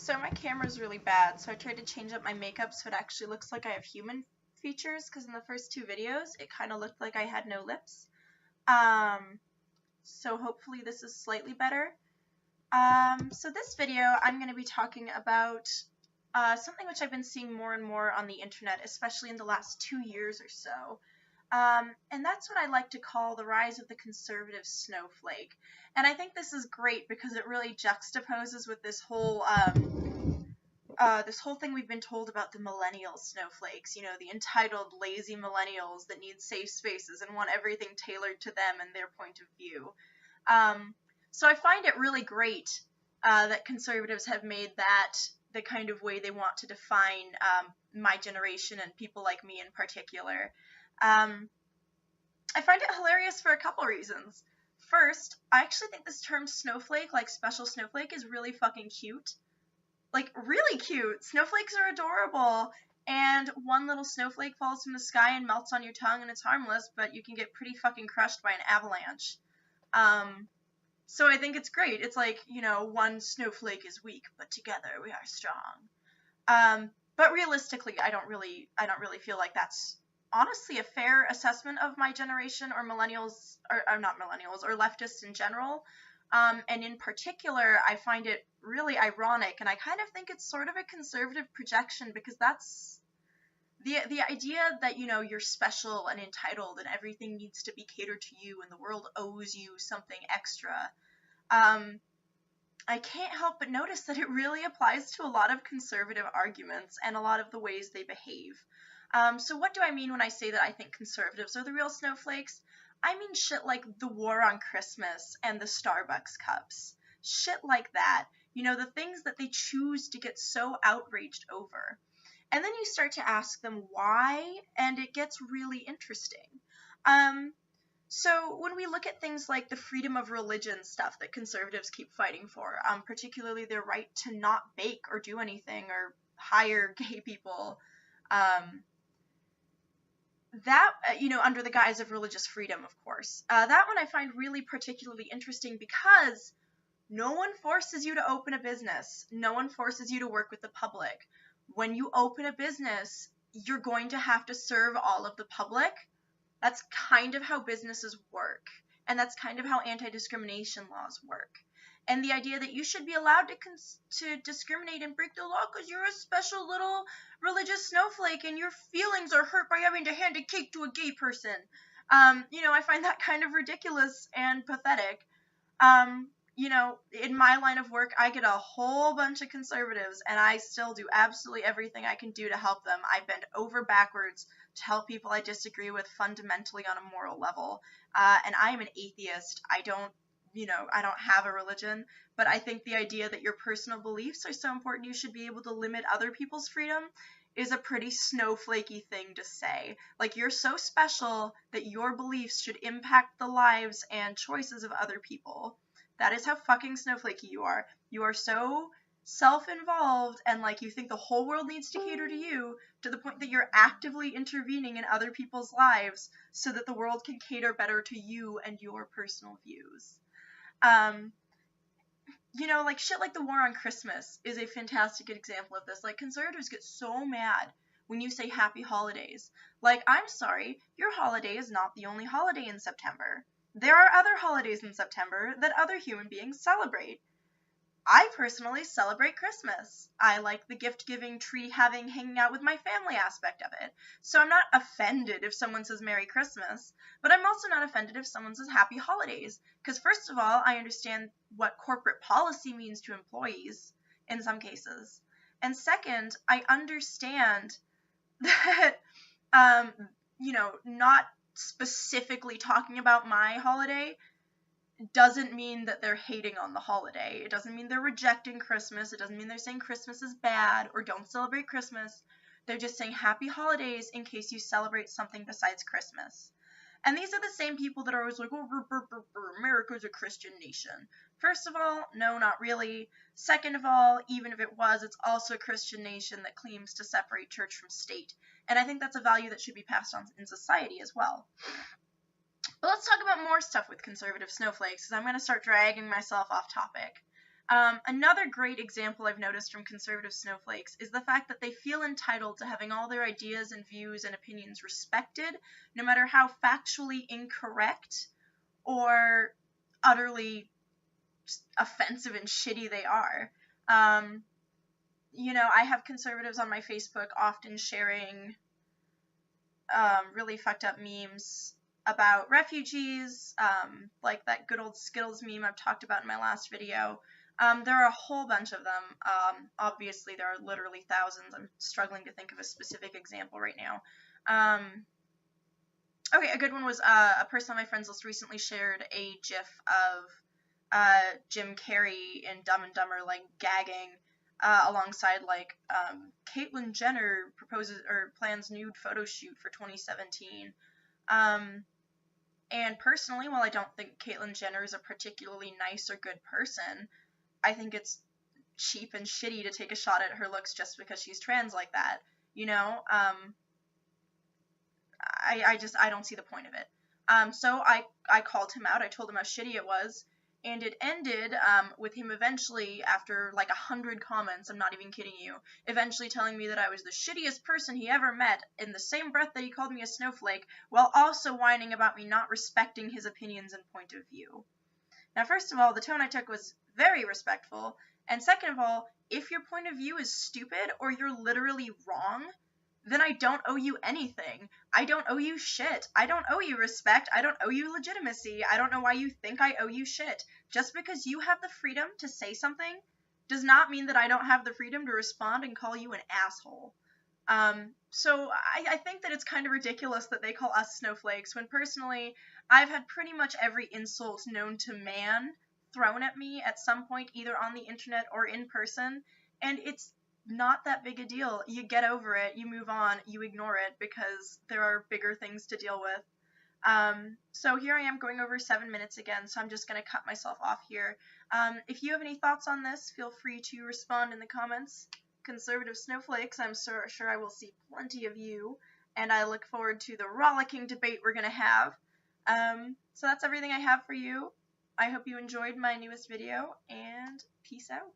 So my camera's really bad, so I tried to change up my makeup so it actually looks like I have human features, because in the first two videos, it kind of looked like I had no lips. So hopefully this is slightly better. So this video, I'm going to be talking about something which I've been seeing more and more on the internet, especially in the last 2 years or so. And that's what I like to call the rise of the conservative snowflake. And I think this is great because it really juxtaposes with this whole thing we've been told about the millennial snowflakes, you know, the entitled, lazy millennials that need safe spaces and want everything tailored to them and their point of view. So I find it really great that conservatives have made that the kind of way they want to define my generation and people like me in particular. I find it hilarious for a couple reasons. First, I actually think this term snowflake, like special snowflake, is really fucking cute. Like, really cute. Snowflakes are adorable. And one little snowflake falls from the sky and melts on your tongue and it's harmless, but you can get pretty fucking crushed by an avalanche. So I think it's great. It's like, you know, one snowflake is weak, but together we are strong. But realistically, I don't really feel like that's honestly a fair assessment of my generation or millennials, or not millennials, or leftists in general. And in particular, I find it really ironic, and I kind of think it's sort of a conservative projection, because that's the idea that, you know, you're special and entitled and everything needs to be catered to you and the world owes you something extra. I can't help but notice that it really applies to a lot of conservative arguments and a lot of the ways they behave. So what do I mean when I say that I think conservatives are the real snowflakes? I mean shit like the war on Christmas and the Starbucks cups. Shit like that. You know, the things that they choose to get so outraged over. And then you start to ask them why, and it gets really interesting. So when we look at things like the freedom of religion stuff that conservatives keep fighting for, particularly their right to not bake or do anything or hire gay people, that, you know, under the guise of religious freedom, of course. That one I find really particularly interesting because no one forces you to open a business. No one forces you to work with the public. When you open a business, you're going to have to serve all of the public. That's kind of how businesses work. And that's kind of how anti-discrimination laws work. And the idea that you should be allowed to discriminate and break the law because you're a special little religious snowflake and your feelings are hurt by having to hand a cake to a gay person. You know, I find that kind of ridiculous and pathetic. You know, in my line of work, I get a whole bunch of conservatives, and I still do absolutely everything I can do to help them. I bend over backwards to help people I disagree with fundamentally on a moral level. And I am an atheist. I don't have a religion, but I think the idea that your personal beliefs are so important you should be able to limit other people's freedom is a pretty snowflakey thing to say. Like, you're so special that your beliefs should impact the lives and choices of other people. That is how fucking snowflakey you are. You are so self-involved and like you think the whole world needs to cater to you, to the point that you're actively intervening in other people's lives so that the world can cater better to you and your personal views. You know, like shit like the war on Christmas is a fantastic example of this. Like, conservatives get so mad when you say happy holidays. Like, I'm sorry, your holiday is not the only holiday in September. There are other holidays in September that other human beings celebrate. I personally celebrate Christmas. I like the gift-giving, tree-having, hanging out with my family aspect of it. So I'm not offended if someone says Merry Christmas, but I'm also not offended if someone says Happy Holidays. Because first of all, I understand what corporate policy means to employees in some cases. And second, I understand that, you know, not specifically talking about my holiday doesn't mean that they're hating on the holiday. It doesn't mean they're rejecting Christmas. It doesn't mean they're saying Christmas is bad or don't celebrate Christmas. They're just saying happy holidays in case you celebrate something besides Christmas. And these are the same people that are always like, oh, America's a Christian nation. First of all, no, not really. Second of all, even if it was, it's also a Christian nation that claims to separate church from state. And I think that's a value that should be passed on in society as well. But let's talk about more stuff with conservative snowflakes, because I'm going to start dragging myself off topic. Another great example I've noticed from conservative snowflakes is the fact that they feel entitled to having all their ideas and views and opinions respected, no matter how factually incorrect or utterly offensive and shitty they are. I have conservatives on my Facebook often sharing really fucked up memes about refugees, like that good old Skittles meme I've talked about in my last video. There are a whole bunch of them. Obviously, there are literally thousands. I'm struggling to think of a specific example right now. Okay, a good one was a person on my friends list recently shared a GIF of Jim Carrey in Dumb and Dumber, like, gagging alongside, like, Caitlyn Jenner proposes or plans nude photo shoot for 2017. And personally, while I don't think Caitlyn Jenner is a particularly nice or good person, I think it's cheap and shitty to take a shot at her looks just because she's trans like that. I don't see the point of it. So I called him out. I told him how shitty it was. And it ended with him eventually, after like 100 comments, I'm not even kidding you, eventually telling me that I was the shittiest person he ever met, in the same breath that he called me a snowflake, while also whining about me not respecting his opinions and point of view. Now, first of all, the tone I took was very respectful, and second of all, if your point of view is stupid or you're literally wrong, then I don't owe you anything. I don't owe you shit. I don't owe you respect. I don't owe you legitimacy. I don't know why you think I owe you shit. Just because you have the freedom to say something does not mean that I don't have the freedom to respond and call you an asshole. So I think that it's kind of ridiculous that they call us snowflakes, when personally, I've had pretty much every insult known to man thrown at me at some point, either on the internet or in person, and it's not that big a deal. You get over it, you move on, you ignore it, because there are bigger things to deal with. So here I am going over 7 minutes again, so I'm just going to cut myself off here. If you have any thoughts on this, feel free to respond in the comments. Conservative snowflakes, I'm sure I will see plenty of you, and I look forward to the rollicking debate we're going to have. So that's everything I have for you. I hope you enjoyed my newest video, and peace out.